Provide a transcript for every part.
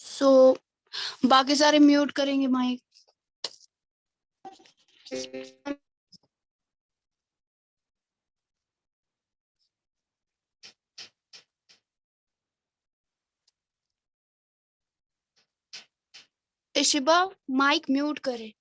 सो बाकी सारे म्यूट करेंगे माइक। इशिबा माइक म्यूट करे।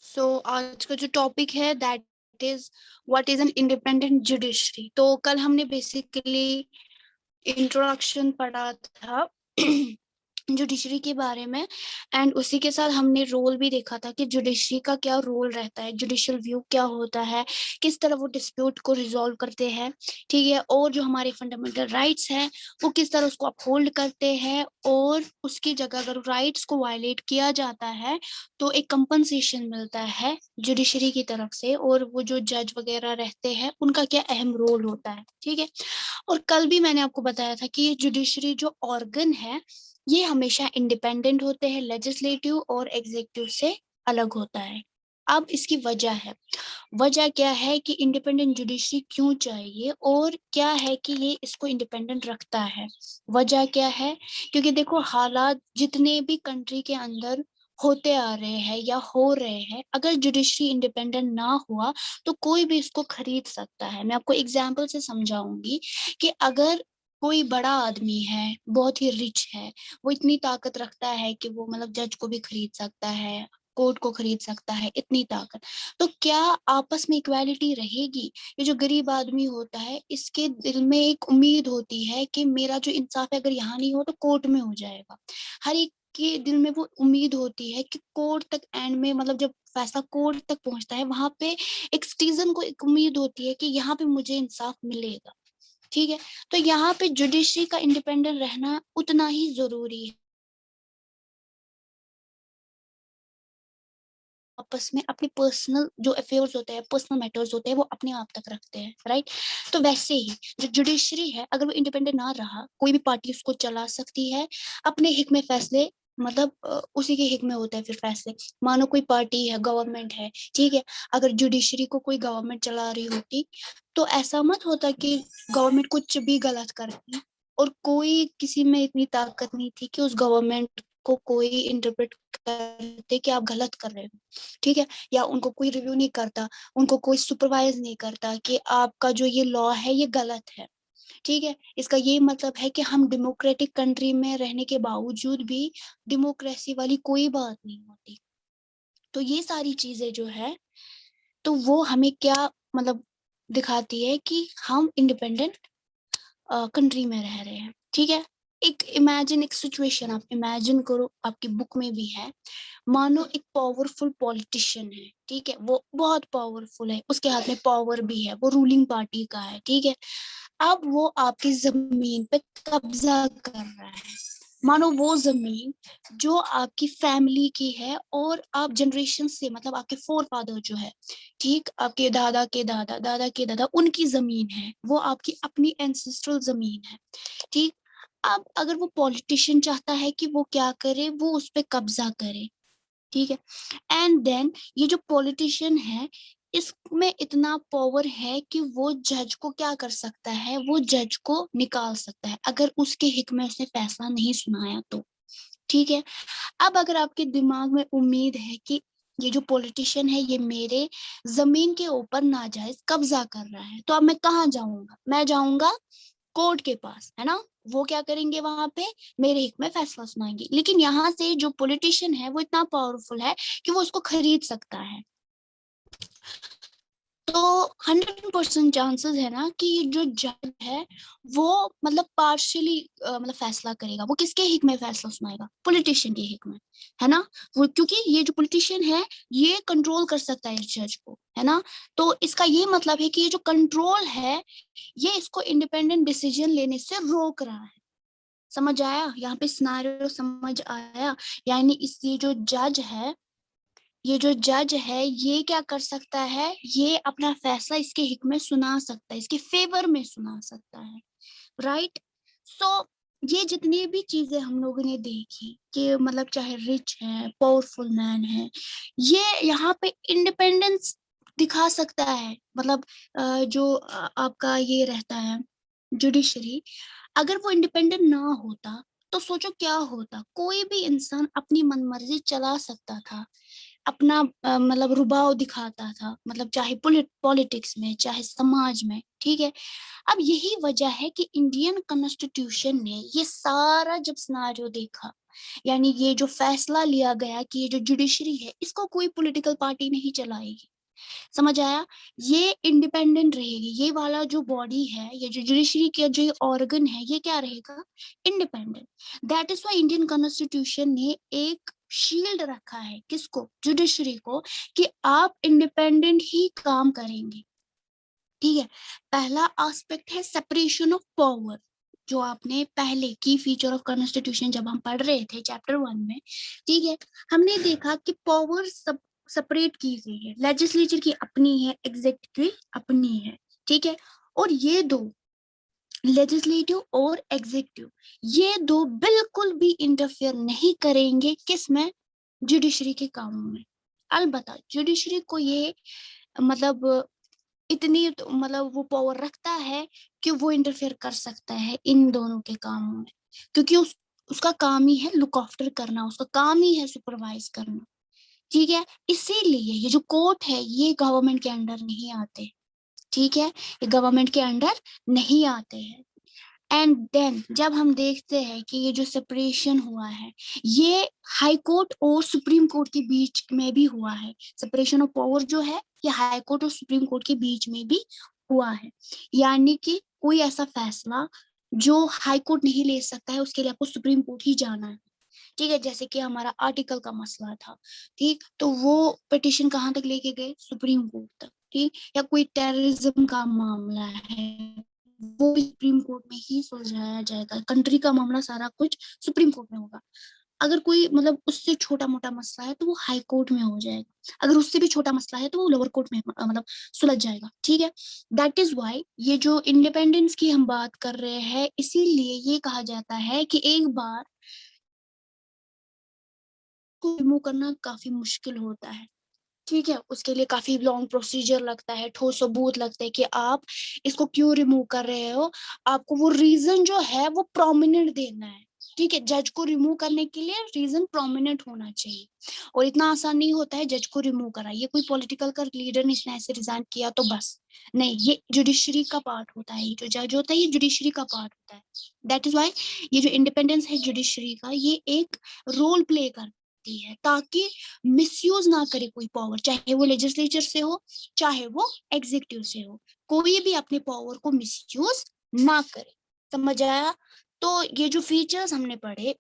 सो आज का जो टॉपिक है that is what is an independent judiciary. तो कल हमने बेसिकली इंट्रोडक्शन पढ़ा था जुडिशरी के बारे में, एंड उसी के साथ हमने रोल भी देखा था कि जुडिशरी का क्या रोल रहता है, जुडिशियल व्यू क्या होता है, किस तरह वो डिस्प्यूट को रिजॉल्व करते हैं, ठीक है, और जो हमारे फंडामेंटल राइट्स हैं वो किस तरह उसको अपहोल्ड करते हैं, और उसकी जगह अगर राइट्स को वायलेट किया जाता है तो एक कंपनसेशन मिलता है जुडिशरी की तरफ से, और वो जो जज वगैरह रहते हैं उनका क्या अहम रोल होता है, ठीक है। और कल भी मैंने आपको बताया था कि ये जुडिशरी जो ऑर्गन है ये हमेशा इंडिपेंडेंट होते हैं, लेजिस्लेटिव और एग्जीक्यूटिव से अलग होता है। अब इसकी वजह क्या है कि इंडिपेंडेंट जुडिशरी क्यों चाहिए और क्या है कि ये इसको इंडिपेंडेंट रखता है। वजह क्या है, क्योंकि देखो हालात जितने भी कंट्री के अंदर होते आ रहे हैं या हो रहे हैं, अगर जुडिशरी इंडिपेंडेंट ना हुआ तो कोई भी इसको खरीद सकता है। मैं आपको एग्जाम्पल से समझाऊंगी कि अगर कोई बड़ा आदमी है, बहुत ही रिच है, वो इतनी ताकत रखता है कि वो मतलब जज को भी खरीद सकता है, कोर्ट को खरीद सकता है, इतनी ताकत, तो क्या आपस में इक्वालिटी रहेगी? ये जो गरीब आदमी होता है इसके दिल में एक उम्मीद होती है कि मेरा जो इंसाफ है अगर यहाँ नहीं हो तो कोर्ट में हो जाएगा। हर एक के दिल में वो उम्मीद होती है कि कोर्ट तक एंड में, मतलब जब फैसला कोर्ट तक पहुंचता है वहां पे एक सिटीजन को एक उम्मीद होती है कि यहाँ पे मुझे इंसाफ मिलेगा, ठीक है। तो यहाँ पे जुडिशरी का इंडिपेंडेंट रहना उतना ही जरूरी है। आपस में अपनी पर्सनल जो अफेयर्स होते हैं, पर्सनल मैटर्स होते हैं, वो अपने आप तक रखते हैं, राइट। तो वैसे ही जो जुडिशरी है अगर वो इंडिपेंडेंट ना रहा, कोई भी पार्टी उसको चला सकती है अपने हिक में फैसले, मतलब उसी के हिक में होता है फिर फैसले। मानो कोई पार्टी है, गवर्नमेंट है, ठीक है, अगर जुडिशरी को कोई गवर्नमेंट चला रही होती तो ऐसा मत होता कि गवर्नमेंट कुछ भी गलत करती और कोई किसी में इतनी ताकत नहीं थी कि उस गवर्नमेंट को कोई इंटरप्रेट करते कि आप गलत कर रहे हो, ठीक है, या उनको कोई रिव्यू नहीं करता, उनको कोई सुपरवाइज नहीं करता कि आपका जो ये लॉ है ये गलत है, ठीक है। इसका ये मतलब है कि हम डेमोक्रेटिक कंट्री में रहने के बावजूद भी डेमोक्रेसी वाली कोई बात नहीं होती। तो ये सारी चीजें जो है तो वो हमें क्या मतलब दिखाती है कि हम इंडिपेंडेंट कंट्री में रह रहे हैं, ठीक है। एक सिचुएशन आप इमेजिन करो, आपकी बुक में भी है। मानो एक पावरफुल पॉलिटिशियन है, ठीक है, वो बहुत पावरफुल है, उसके हाथ में पावर भी है, वो रूलिंग पार्टी का है, ठीक है। अब वो आपकी जमीन पे कब्जा कर रहा है। मानो वो जमीन जो आपकी फैमिली की है और आप जनरेशन से, मतलब आपके फोर फादर जो है, ठीक, आपके दादा के दादा, दादा के दादा, उनकी जमीन है, वो आपकी अपनी एंसेस्ट्रल जमीन है, ठीक। अब अगर वो पॉलिटिशियन चाहता है कि वो क्या करे, वो उस पर कब्जा करे, ठीक है। एंड देन ये जो पॉलिटिशियन है इसमें इतना पावर है कि वो जज को क्या कर सकता है, वो जज को निकाल सकता है अगर उसके हिक में उसने फैसला नहीं सुनाया तो, ठीक है। अब अगर आपके दिमाग में उम्मीद है कि ये जो पॉलिटिशियन है ये मेरे जमीन के ऊपर नाजायज कब्जा कर रहा है, तो अब मैं कहाँ जाऊंगा? मैं जाऊंगा कोर्ट के पास, है ना। वो क्या करेंगे वहां पे, मेरे हिक में फैसला सुनाएंगे। लेकिन यहाँ से जो पॉलिटिशियन है वो इतना पावरफुल है कि वो उसको खरीद सकता है। तो 100% चांसेस है ना कि ये जो जज है वो मतलब पार्शियली मतलब फैसला करेगा। वो किसके हिक में फैसला सुनाएगा? पॉलिटिशियन के हिक में, है ना। वो क्योंकि ये जो पॉलिटिशियन है ये कंट्रोल कर सकता है इस जज को, है ना। तो इसका ये मतलब है कि ये जो कंट्रोल है ये इसको इंडिपेंडेंट डिसीजन लेने से रोक रहा है। समझ आया? यहाँ पे सिनेरियो समझ आया? यानी इस ये जो जज है ये क्या कर सकता है, ये अपना फैसला इसके हिक में सुना सकता है, इसके फेवर में सुना सकता है, राइट। सो ये जितनी भी चीजें हम लोगों ने देखी कि मतलब चाहे रिच है, पावरफुल मैन है, ये यहाँ पे इंडिपेंडेंस दिखा सकता है। मतलब जो आपका ये रहता है जुडिशरी, अगर वो इंडिपेंडेंट ना होता तो सोचो क्या होता। कोई भी इंसान अपनी मनमर्जी चला सकता था, अपना मतलब रुबाव दिखाता था, मतलब चाहे पॉलिटिक्स में चाहे समाज में, ठीक है। अब यही वजह है कि इंडियन कॉन्स्टिट्यूशन ने ये सारा जब सिनारियो देखा, यानी ये जो फैसला लिया गया कि ये जो जुडिशरी है इसको कोई पॉलिटिकल पार्टी नहीं चलाएगी, समझ आया, ये इंडिपेंडेंट रहेगी, ये वाला जो बॉडी है, ये जो जुडिशरी का जो ऑर्गन है, ये क्या रहेगा, independent. That is why Indian constitution ने एक शील्ड रखा है, किसको, जुडिशरी को, कि आप इंडिपेंडेंट ही काम करेंगे, ठीक है। पहला एस्पेक्ट है सेपरेशन ऑफ पावर, जो आपने पहले की फीचर ऑफ कॉन्स्टिट्यूशन जब हम पढ़ रहे थे चैप्टर 1 में, ठीक है, हमने देखा कि पावर सब सेपरेट की गई है, लेजिस्लेचर की अपनी है, एग्जीक्यूटिव की अपनी है, ठीक है। और ये दो, लेजिस्लेटिव और एग्जीक्यूटिव, ये दो बिल्कुल भी इंटरफेयर नहीं करेंगे किसमें, जुडिशरी के कामों में। अलबत्ता जुडिशरी को ये मतलब इतनी मतलब वो पावर रखता है कि वो इंटरफेयर कर सकता है इन दोनों के कामों में, क्योंकि उसका काम ही है लुक आफ्टर करना, उसका काम ही है सुपरवाइज करना, ठीक है। इसीलिए ये जो कोर्ट है ये गवर्नमेंट के अंडर नहीं आते, ठीक है, ये गवर्नमेंट के अंडर नहीं आते हैं। एंड देन जब हम देखते हैं कि ये जो सेपरेशन हुआ है, ये हाई कोर्ट और सुप्रीम कोर्ट के बीच में भी हुआ है, सेपरेशन ऑफ पावर जो है ये हाई कोर्ट और सुप्रीम कोर्ट के बीच में भी हुआ है, यानी कि कोई ऐसा फैसला जो हाई कोर्ट नहीं ले सकता है उसके लिए आपको सुप्रीम कोर्ट ही जाना है, ठीक है। जैसे कि हमारा आर्टिकल का मसला था, ठीक, तो वो पिटिशन कहाँ तक लेके गए, सुप्रीम कोर्ट तक, ठीक। या कोई टेररिज्म का मामला है, वो भी सुप्रीम कोर्ट में ही सुलझाया जाएगा, कंट्री का मामला सारा कुछ सुप्रीम कोर्ट में होगा। अगर कोई मतलब उससे छोटा मोटा मसला है तो वो हाई कोर्ट में हो जाएगा, अगर उससे भी छोटा मसला है तो वो लोअर कोर्ट में मतलब सुलझ जाएगा, ठीक है। दैट इज वाई ये जो इंडिपेंडेंस की हम बात कर रहे हैं, इसीलिए ये कहा जाता है कि एक बार को रिमूव करना काफी मुश्किल होता है, ठीक है। उसके लिए काफी लॉन्ग प्रोसीजर लगता है, ठोस सबूत लगते हैं कि आप इसको क्यों रिमूव कर रहे हो, आपको वो रीजन जो है वो प्रोमिनेंट देना है, ठीक है। जज को रिमूव करने के लिए रीजन प्रोमिनेंट होना चाहिए, और इतना आसान नहीं होता है जज को रिमूव करा, ये कोई पॉलिटिकल का लीडर ने इसने ऐसे रिजाइन किया तो बस नहीं, ये जुडिशरी का पार्ट होता है, जो जज होता है ये जुडिशरी का पार्ट होता है। दैट इज वाई ये जो इंडिपेंडेंस है जुडिशरी का, ये एक रोल प्ले करती है ताकि मिसयूज ना करे कोई पावर, चाहे वो लेजिस्लेचर से हो चाहे वो एग्जीक्यूटिव से हो, कोई भी अपने पावर को मिसयूज ना करे, समझ आया। तो ये जो फीचर्स हमने पढ़े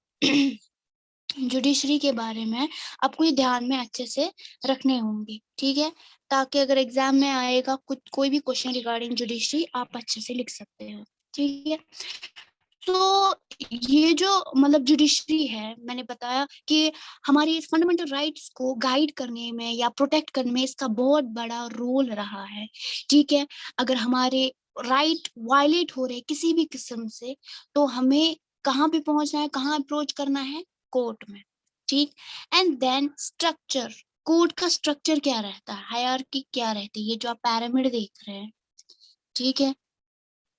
जुडिशरी के बारे में, आपको ये ध्यान में अच्छे से रखने होंगे, ठीक है, ताकि अगर एग्जाम में आएगा कुछ कोई भी क्वेश्चन रिगार्डिंग जुडिशरी आप अच्छे से लिख सकते हो, ठीक है। तो ये जो मतलब जुडिशरी है, मैंने बताया कि हमारी फंडामेंटल राइट्स को गाइड करने में या प्रोटेक्ट करने में इसका बहुत बड़ा रोल रहा है, ठीक है। अगर हमारे राइट वायलेट हो रहे किसी भी किस्म से, तो हमें कहाँ पे पहुंचना है, कहाँ अप्रोच करना है, कोर्ट में, ठीक। एंड देन स्ट्रक्चर, कोर्ट का स्ट्रक्चर क्या रहता है, हायरार्की क्या रहती है, ये जो आप पिरामिड देख रहे हैं, ठीक है,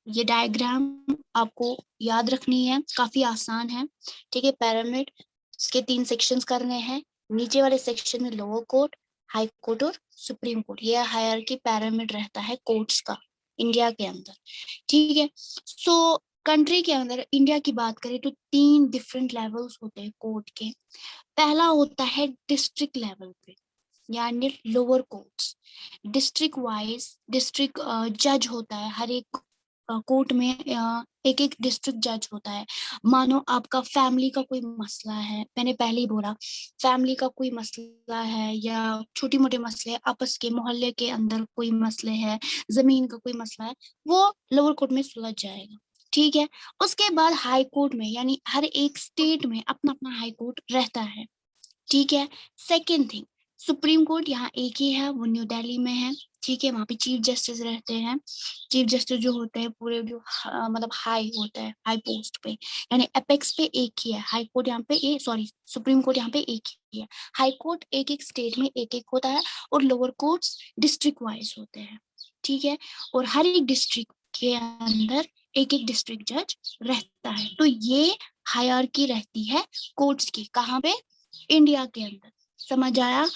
ये डायग्राम आपको याद रखनी है, काफी आसान है, ठीक है। पिरामिड, इसके 3 सेक्शंस करने हैं, नीचे वाले सेक्शन में लोअर कोर्ट, हाई कोर्ट और सुप्रीम कोर्ट, ये हायरार्की पिरामिड रहता है कोर्ट्स का इंडिया के अंदर, ठीक है। सो कंट्री के अंदर इंडिया की बात करें तो 3 डिफरेंट लेवल्स होते हैं कोर्ट के। पहला होता है डिस्ट्रिक्ट लेवल पे, यानी lower courts, district wise district जज होता है, हर एक कोर्ट में एक एक डिस्ट्रिक्ट जज होता है। मानो आपका फैमिली का कोई मसला है, मैंने पहले ही बोला, फैमिली का कोई मसला है या छोटी मोटे मसले आपस के मोहल्ले के अंदर कोई मसले है, जमीन का कोई मसला है, वो लोअर कोर्ट में सुलझ जाएगा, ठीक है। उसके बाद हाई कोर्ट में, यानी हर एक स्टेट में अपना अपना हाई कोर्ट रहता है, ठीक है। सेकेंड थिंग, सुप्रीम कोर्ट यहाँ एक ही है, वो न्यू दिल्ली में है, ठीक है। वहां पे चीफ जस्टिस रहते हैं। चीफ जस्टिस जो होते हैं पूरे जो मतलब हाई होता है, हाई पोस्ट पे, यानी एपेक्स पे एक ही है। हाई कोर्ट यहाँ पे सॉरी सुप्रीम कोर्ट यहाँ पे एक ही है। हाई कोर्ट एक एक स्टेट में एक एक होता है, और लोअर कोर्ट्स डिस्ट्रिक्ट वाइज होते हैं, ठीक है। और हर एक डिस्ट्रिक्ट के अंदर एक एक डिस्ट्रिक्ट जज रहता है। तो ये हायरार्की रहती है कोर्ट्स की, कहाँ पे? इंडिया के अंदर। समझ आया?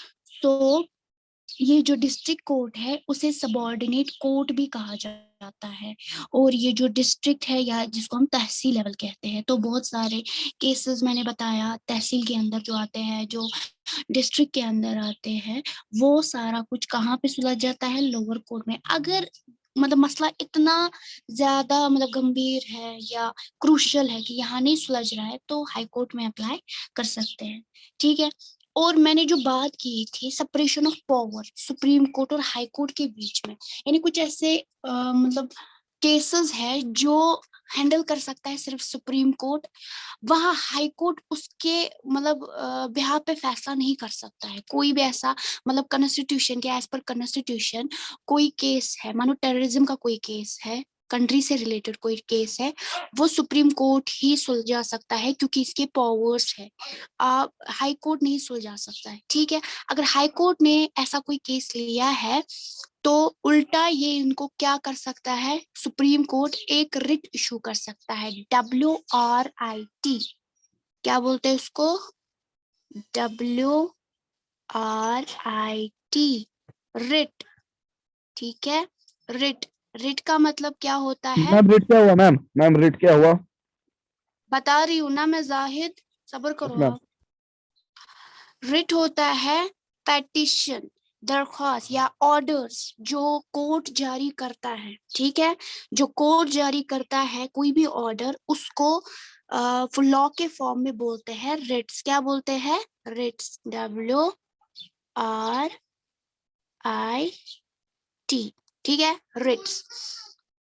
तो ये जो डिस्ट्रिक्ट कोर्ट है उसे सबऑर्डिनेट कोर्ट भी कहा जाता है। और ये जो डिस्ट्रिक्ट है या जिसको हम तहसील लेवल कहते हैं, तो बहुत सारे केसेस मैंने बताया तहसील के अंदर जो आते हैं, जो डिस्ट्रिक्ट के अंदर आते हैं, वो सारा कुछ कहाँ पे सुलझ जाता है? लोअर कोर्ट में। अगर मतलब मसला इतना ज्यादा मतलब गंभीर है या क्रूशियल है कि यहाँ नहीं सुलझ रहा है, तो हाई कोर्ट में अप्लाई कर सकते हैं, ठीक है। और मैंने जो बात की थी separation of power supreme court और हाई कोर्ट के बीच में, यानी कुछ ऐसे मतलब केसेस है जो हैंडल कर सकता है सिर्फ सुप्रीम कोर्ट, वहां हाई कोर्ट उसके मतलब बिहाफ पे फैसला नहीं कर सकता है। कोई भी ऐसा मतलब कॉन्स्टिट्यूशन के एज पर कॉन्स्टिट्यूशन कोई केस है, मानो टेररिज्म का कोई केस है, कंट्री से रिलेटेड कोई केस है, वो सुप्रीम कोर्ट ही सुलझा सकता है क्योंकि इसके पावर्स है। हाई कोर्ट नहीं सुलझा सकता है, ठीक है। अगर हाई कोर्ट ने ऐसा कोई केस लिया है तो उल्टा ये इनको क्या कर सकता है? सुप्रीम कोर्ट एक रिट इशू कर सकता है, WRIT, क्या बोलते हैं उसको? WRIT, रिट, ठीक है। रिट, रिट का मतलब क्या होता है? मैम रिट क्या हुआ? मैम रिट क्या हुआ? बता रही हूँ ना मैं जाहिद, सब्र यस करो मैम। आप। रिट होता है पेटिशन, दरख्वास्त या ऑर्डर्स जो कोर्ट जारी करता है, ठीक है। जो कोर्ट जारी करता है कोई भी ऑर्डर, उसको लॉ के फॉर्म में बोलते हैं रिट्स। क्या बोलते हैं? रिट्स, WRIT, ठीक है, रिट्स।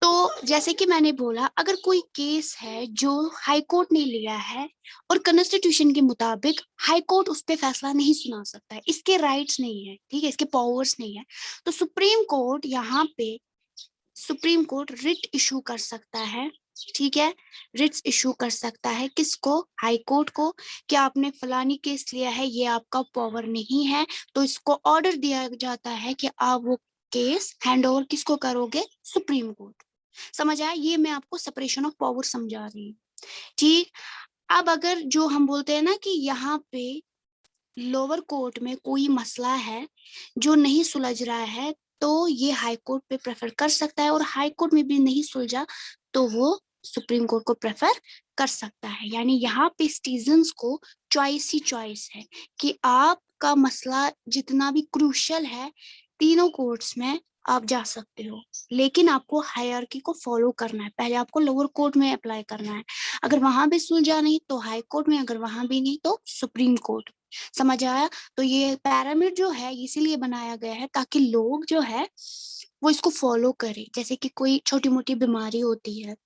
तो जैसे कि मैंने बोला, अगर कोई केस है जो हाई कोर्ट ने लिया है और कॉन्स्टिट्यूशन के मुताबिक हाई कोर्ट उस पर फैसला नहीं सुना सकता है, इसके राइट्स नहीं है, ठीक है, इसके पावर्स नहीं है, तो सुप्रीम कोर्ट यहाँ पे सुप्रीम कोर्ट रिट इशू कर सकता है, ठीक है। रिट्स इशू कर सकता है किसको? हाई कोर्ट को, कि आपने फलानी केस लिया है, ये आपका पावर नहीं है, तो इसको ऑर्डर दिया जाता है कि आप वो केस हैंड ओवर किसको करोगे? Supreme court. समझ आया? ये मैं आपको सेपरेशन ऑफ पावर समझा रही हूँ, ठीक। अब अगर जो हम बोलते हैं ना कि यहाँ पे लोअर कोर्ट में कोई मसला है जो नहीं सुलझ रहा है, तो ये हाई कोर्ट पे प्रेफर कर सकता है, और हाई कोर्ट में भी नहीं सुलझा तो वो सुप्रीम कोर्ट को प्रेफर कर सकता है। यानी यहाँ पे सिटीजन्स को चॉइस ही चॉइस है कि आपका मसला जितना भी क्रूशियल है, तीनों कोर्ट्स में आप जा सकते हो, लेकिन आपको हायरार्की को फॉलो करना है। पहले आपको लोअर कोर्ट में अप्लाई करना है, अगर वहां भी सुलझा नहीं तो हाई कोर्ट में, अगर वहां भी नहीं तो सुप्रीम कोर्ट। समझ आया? तो ये पैरामिड जो है इसीलिए बनाया गया है ताकि लोग जो है वो इसको फॉलो करें। जैसे कि कोई छोटी मोटी बीमारी होती है,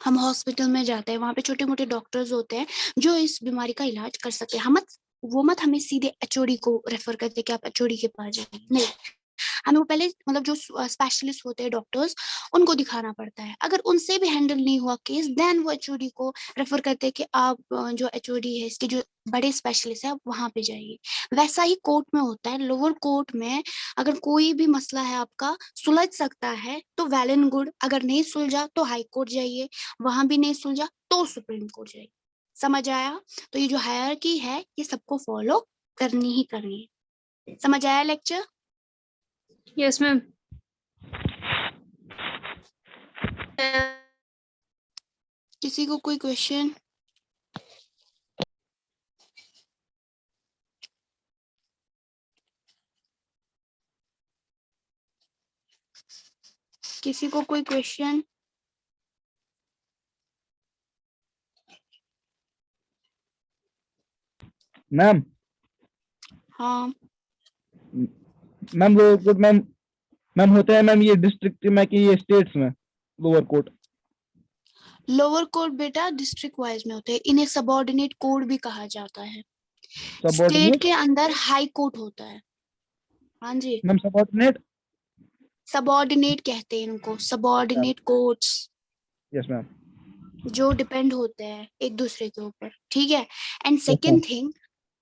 हम हॉस्पिटल में जाते हैं, वहां पे छोटे मोटे डॉक्टर्स होते हैं जो इस बीमारी का इलाज कर सकते हैं। हम वो मत हमें सीधे एचओडी को रेफर करते कि आप एचओडी के पास जाइए, नहीं, हमें वो पहले मतलब जो स्पेशलिस्ट होते हैं डॉक्टर्स, उनको दिखाना पड़ता है। अगर उनसे भी हैंडल नहीं हुआ केस, देन वो एचओडी को रेफर करते हैं कि आप जो एचओडी है इसके जो बड़े स्पेशलिस्ट है आप वहां पे जाइए। वैसा ही कोर्ट में होता है। लोअर कोर्ट में अगर कोई भी मसला है आपका सुलझ सकता है तो वेल एंड गुड, अगर नहीं सुलझा तो हाई कोर्ट जाइए, वहां भी नहीं सुलझा तो सुप्रीम कोर्ट जाइए। समझ आया? तो ये जो हायरार्की है ये सबको फॉलो करनी ही करनी है। समझ आया लेक्चर? Yes ma'am. किसी को कोई क्वेश्चन? किसी को कोई क्वेश्चन? मैम हाँ ma'am lower court ma'am ma'am होते हैं मैम ये डिस्ट्रिक्ट में कि ये स्टेट्स में लोअर कोर्ट? लोअर कोर्ट बेटा डिस्ट्रिक्ट वाइज में होते हैं, इन्हें सबऑर्डिनेट कोर्ट भी कहा जाता है। State subordinate? के अंदर हाई कोर्ट होता है, हाँ जी, मैम सबऑर्डिनेट। सबऑर्डिनेट कहते हैं इनको, सबऑर्डिनेट कोर्ट्स, यस मैम। जो डिपेंड होते हैं एक दूसरे के ऊपर, ठीक है। And yes ma'am. Second thing,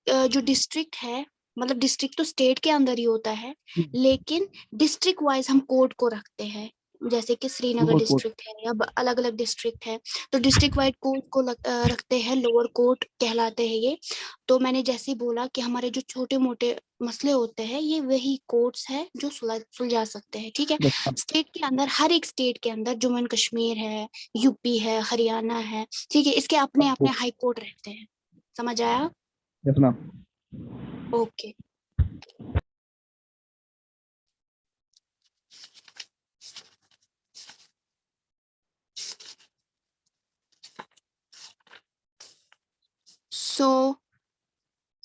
जो डिस्ट्रिक्ट है, मतलब डिस्ट्रिक्ट तो स्टेट के अंदर ही होता है, लेकिन डिस्ट्रिक्ट वाइज हम कोर्ट को रखते हैं। जैसे कि श्रीनगर लोअर कोर्ट। डिस्ट्रिक्ट है या अलग अलग डिस्ट्रिक्ट है, तो डिस्ट्रिक्ट वाइड कोर्ट को रखते हैं, लोअर कोर्ट कहलाते हैं ये। तो मैंने जैसे ही बोला कि हमारे जो छोटे मोटे मसले होते हैं, ये वही कोर्ट्स है जो सुलझा सकते हैं, ठीक है। Yes ma'am. स्टेट के अंदर, हर एक स्टेट के अंदर, जम्मू एंड कश्मीर है, यूपी है, हरियाणा है, ठीक है, इसके अपने अपने हाई कोर्ट रहते हैं। समझ आया? Yes ma'am. ओके। सो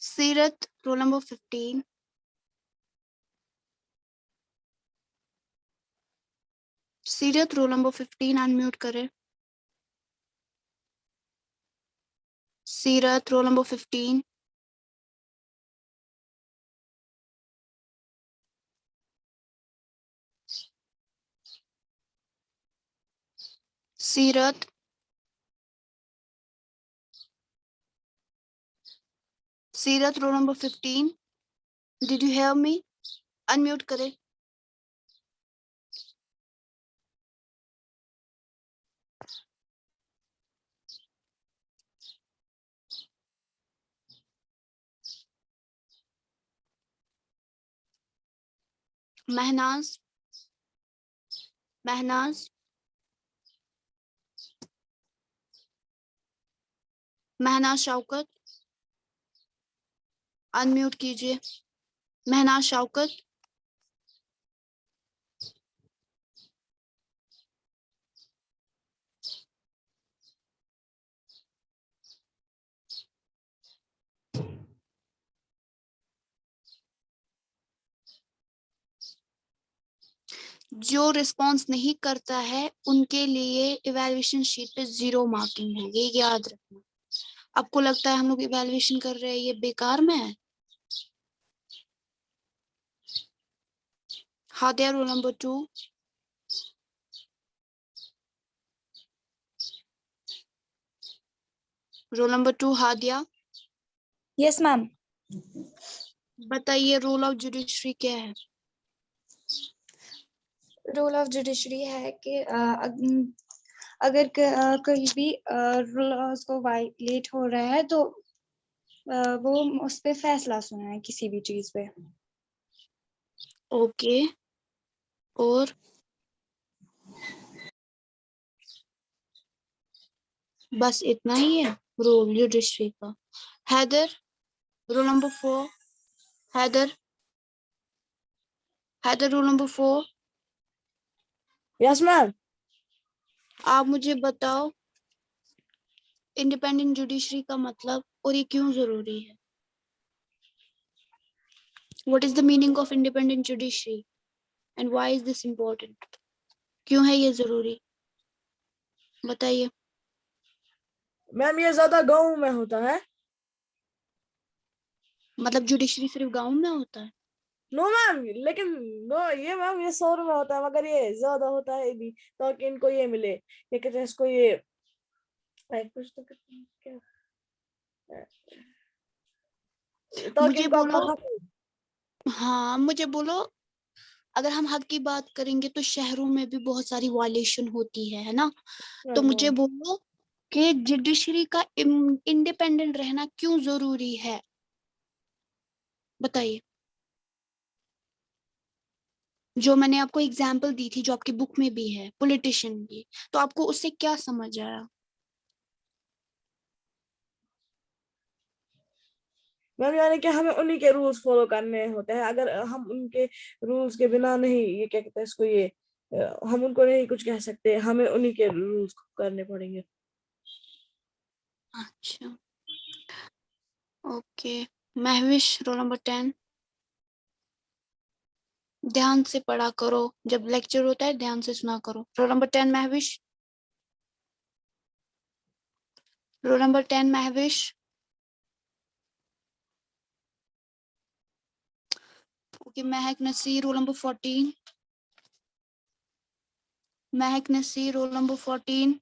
सीरत, रोल नंबर 15। सीरत, रोल नंबर 15 अनम्यूट करें। सीरत, रोल नंबर 15। सीरत, सीरत, roll number 15। Did you hear me? Unmute करें। महनाज, महनाज, महनाज शौकत, अनम्यूट कीजिए। महनाज शौकत, जो रिस्पॉन्स नहीं करता है उनके लिए इवैल्यूएशन शीट पे 0 मार्किंग है, ये याद रखना। आपको लगता है हम लोग इवैल्यूएशन कर रहे हैं, ये बेकार में है? Hadiya, roll number 2। Roll number 2 Hadiya, yes ma'am. बताइए रूल ऑफ जुडिशरी क्या है? रूल ऑफ जुडिशरी है कि अगर कहीं भी लॉज को वायलेट हो रहा है तो वो उस पे फैसला सुनाए किसी भी चीज पे। ओके, और बस इतना ही है रूल जुडिशरी का। Haider, rule number 4। Haider, Haider, rule number 4। Yes ma'am. आप मुझे बताओ इंडिपेंडेंट जुडिशरी का मतलब और ये क्यों जरूरी है? What is the meaning of independent judiciary and why is this important? क्यों है ये जरूरी, बताइए। मैम ये ज्यादा गाँव में होता है। मतलब जुडिशरी सिर्फ गांव में होता है? नो मैम, लेकिन नो ये मैम ये शहर में होता है, मगर ये ज्यादा होता है भी ताकि इनको ये मिले, ये कहते हैं इसको, ये कुछ तो कहते हैं, क्या, ताकि मुझे इनको अपना बोलो, हक। हाँ मुझे बोलो, अगर हम हक की बात करेंगे तो शहरों में भी बहुत सारी वायलेशन होती है ना? तो मुझे बोलो कि जुडिशरी का इंडिपेंडेंट रहना क्यों जरूरी है, बताइए। जो मैंने आपको एग्जाम्पल दी थी, जो आपकी बुक में भी है, पॉलिटिशियन की, तो आपको उससे क्या समझ आया? मैम यानी कि हमें उन्हीं के रूल्स फॉलो करने होते हैं, अगर हम उनके रूल्स के बिना नहीं, ये क्या कहते हैं इसको, ये हम उनको नहीं कुछ कह सकते, हमें उन्हीं के रूल्स करने पड़ेंगे। अच्छा, ओके। Mahwish, roll number 10। ध्यान से पढ़ा करो, जब लेक्चर होता है ध्यान से सुना करो। Roll number 10 Mahvish, roll number 10 Mahvish. Okay, Mehak Nasir, roll number 14. Mehak Nasir, roll number 14.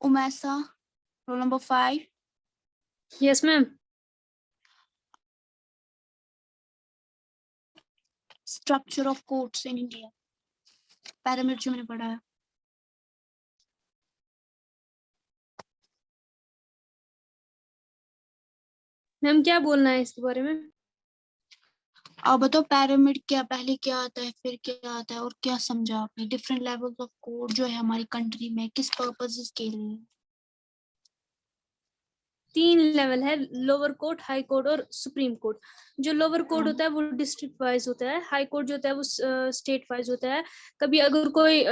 Umesa, roll number 5. Yes, ma'am. Structure of courts in India. Pyramid जो मैंने पढ़ा है. मैम क्या बोलना है इसके बारे में? आप बताओ पैरामिड क्या, पहले क्या आता है फिर क्या आता है और क्या समझा आपने. डिफरेंट लेवल्स ऑफ कोर्ट जो है हमारी कंट्री में किस पर्पसेस के लिए. 3 लेवल है, लोअर कोर्ट, हाई कोर्ट और सुप्रीम कोर्ट। जो लोअर कोर्ट होता है वो डिस्ट्रिक्ट वाइज होता है, हाई कोर्ट जो होता है वो स्टेट वाइज होता है। कभी अगर कोई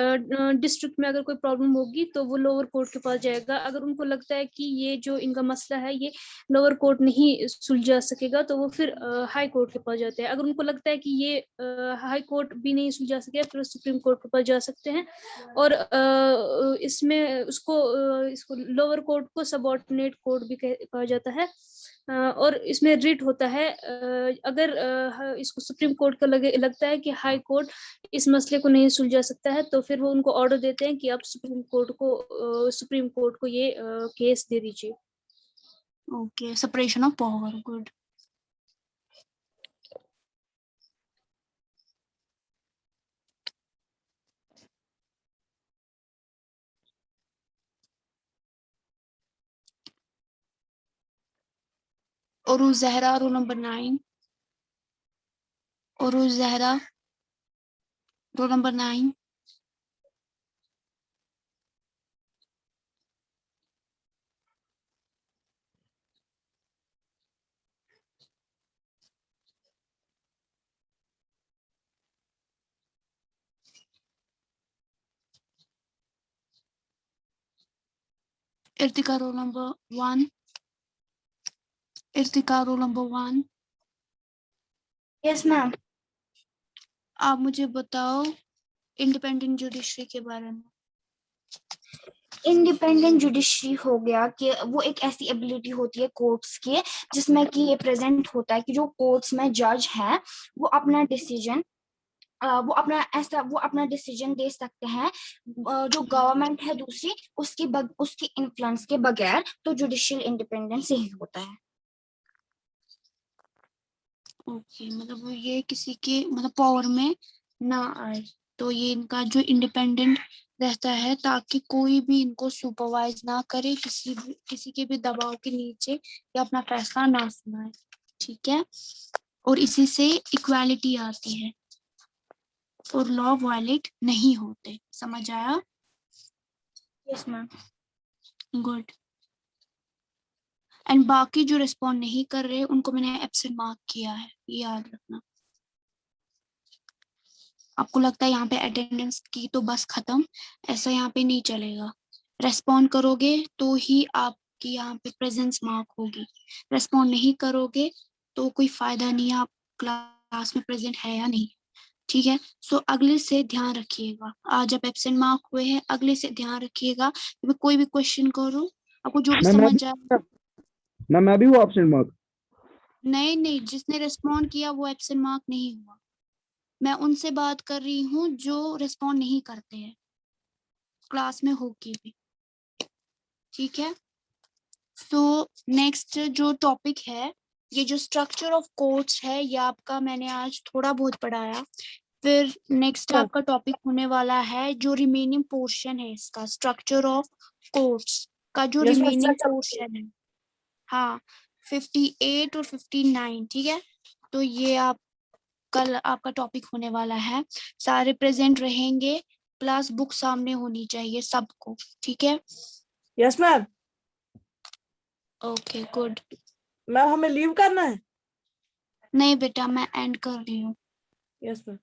डिस्ट्रिक्ट में अगर कोई प्रॉब्लम होगी तो वो लोअर कोर्ट के पास जाएगा। अगर उनको लगता है कि ये जो इनका मसला है ये लोअर कोर्ट नहीं सुलझा सकेगा तो वो फिर हाई कोर्ट के पास जाते हैं। अगर उनको लगता है कि ये हाई कोर्ट भी नहीं सुलझा सके फिर सुप्रीम कोर्ट के पास जा सकते हैं। और इसमें इसको लोअर कोर्ट को सबऑर्डिनेट कोर्ट भी कहा जाता है। और इसमें रिट होता है। अगर इसको सुप्रीम कोर्ट का लगता है कि हाई कोर्ट इस मसले को नहीं सुलझा सकता है तो फिर वो उनको ऑर्डर देते हैं कि आप सुप्रीम कोर्ट को ये केस दे दीजिए। Okay, separation of power, good. और ज़हरा, रोल नंबर 9. और Zahra, roll number 9. Irtiqa, roll number 1. Irtiqa, roll number 1. Yes ma'am. आप मुझे बताओ इंडिपेंडेंट जुडिशरी के बारे में. इंडिपेंडेंट जुडिशरी हो गया कि वो एक ऐसी एबिलिटी होती है कोर्ट्स की जिसमें कि ये प्रेजेंट होता है कि जो कोर्ट्स में जज है वो अपना डिसीजन वो अपना डिसीजन दे सकते हैं जो गवर्नमेंट है दूसरी उसकी इन्फ्लुएंस के बगैर। तो जुडिशियल इंडिपेंडेंस यही होता है। ओके, मतलब वो ये किसी के मतलब पावर में ना आए, तो ये इनका जो इंडिपेंडेंट रहता है ताकि कोई भी इनको सुपरवाइज ना करे, किसी के भी दबाव के नीचे या अपना फैसला ना सुनाए. ठीक है, और इसी से इक्वालिटी आती है और लॉ वायलेट नहीं होते. समझ आया? Yes ma'am. गुड. एंड बाकी जो रिस्पॉन्ड नहीं कर रहे उनको मैंने एब्सेंट मार्क किया है, ये याद रखना. आपको लगता है यहाँ पे अटेंडेंस की तो बस खत्म, ऐसा यहाँ पे नहीं चलेगा. रेस्पॉन्ड करोगे तो ही आपकी यहाँ पे प्रेजेंस मार्क होगी. रेस्पॉन्ड नहीं करोगे तो कोई फायदा नहीं है, आप क्लास में प्रेजेंट है या नहीं. ठीक है, सो अगले से ध्यान रखिएगा. आज आप एब्सेंट मार्क हुए हैं, अगले से ध्यान रखिएगा. कोई भी क्वेश्चन करो, आपको जो भी समझ आए. मैं भी हूँ एब्सेंट मार्क. नहीं, जिसने रेस्पॉन्ड किया वो एब्सेंट मार्क नहीं हुआ. मैं उनसे बात कर रही हूँ जो रेस्पॉन्ड नहीं करते हैं, क्लास में होगी भी. ठीक है, सो नेक्स्ट जो टॉपिक है, ये जो स्ट्रक्चर ऑफ कोर्ट्स है, ये आपका मैंने आज थोड़ा बहुत पढ़ाया. फिर नेक्स्ट आपका टॉपिक होने वाला है जो रिमेनिंग पोर्शन है इसका, स्ट्रक्चर ऑफ कोर्ट्स का जो रिमेनिंग पोर्शन है. हाँ, 58 और 59. ठीक है, तो ये आप कल आपका टॉपिक होने वाला है. सारे प्रेजेंट रहेंगे, प्लस बुक सामने होनी चाहिए सबको. ठीक है? Yes ma'am. Okay, good. Ma'am हमें लीव करना है? नहीं बेटा, मैं एंड कर रही हूँ. Yes ma'am.